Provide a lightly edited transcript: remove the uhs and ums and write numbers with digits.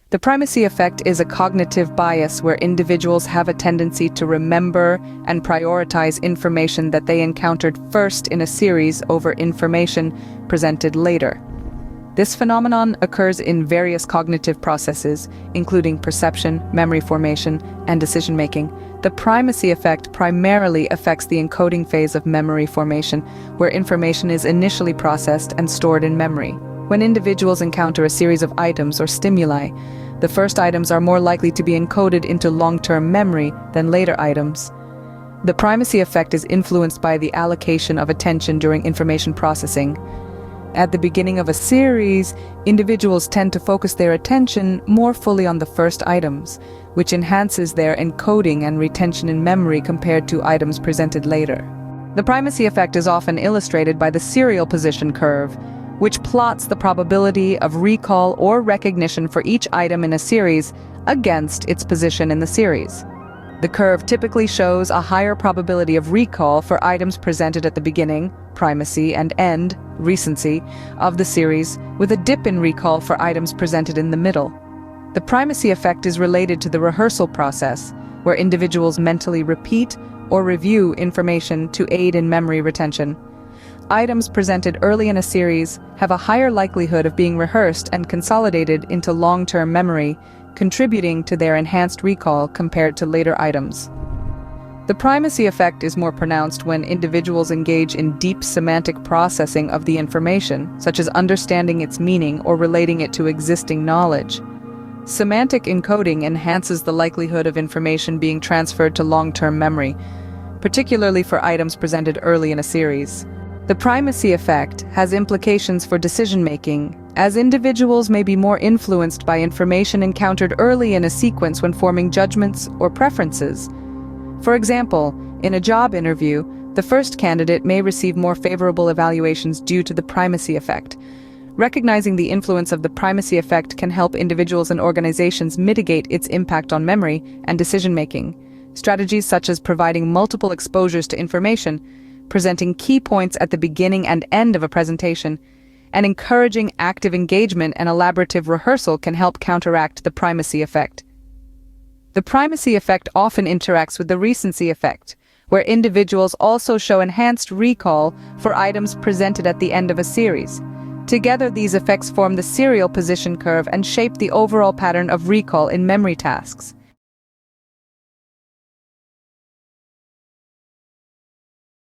The primacy effect is a cognitive bias where individuals have a tendency to remember and prioritize information that they encountered first in a series over information presented later. This phenomenon occurs in various cognitive processes, including perception, memory formation, and decision-making. The primacy effect primarily affects the encoding phase of memory formation, where information is initially processed and stored in memory. When individuals encounter a series of items or stimuli, the first items are more likely to be encoded into long-term memory than later items. The primacy effect is influenced by the allocation of attention during information processing. At the beginning of a series, individuals tend to focus their attention more fully on the first items, which enhances their encoding and retention in memory compared to items presented later. The primacy effect is often illustrated by the serial position curve, which plots the probability of recall or recognition for each item in a series against its position in the series. The curve typically shows a higher probability of recall for items presented at the beginning, primacy, and end, recency, of the series, with a dip in recall for items presented in the middle. The primacy effect is related to the rehearsal process, where individuals mentally repeat or review information to aid in memory retention. Items presented early in a series have a higher likelihood of being rehearsed and consolidated into long-term memory, contributing to their enhanced recall compared to later items. The primacy effect is more pronounced when individuals engage in deep semantic processing of the information, such as understanding its meaning or relating it to existing knowledge. Semantic encoding enhances the likelihood of information being transferred to long-term memory, particularly for items presented early in a series. The primacy effect has implications for decision-making, as individuals may be more influenced by information encountered early in a sequence when forming judgments or preferences. For example, in a job interview, the first candidate may receive more favorable evaluations due to the primacy effect. Recognizing the influence of the primacy effect can help individuals and organizations mitigate its impact on memory and decision-making. Strategies such as providing multiple exposures to information, presenting key points at the beginning and end of a presentation, and encouraging active engagement and elaborative rehearsal can help counteract the primacy effect. The primacy effect often interacts with the recency effect, where individuals also show enhanced recall for items presented at the end of a series. Together, these effects form the serial position curve and shape the overall pattern of recall in memory tasks.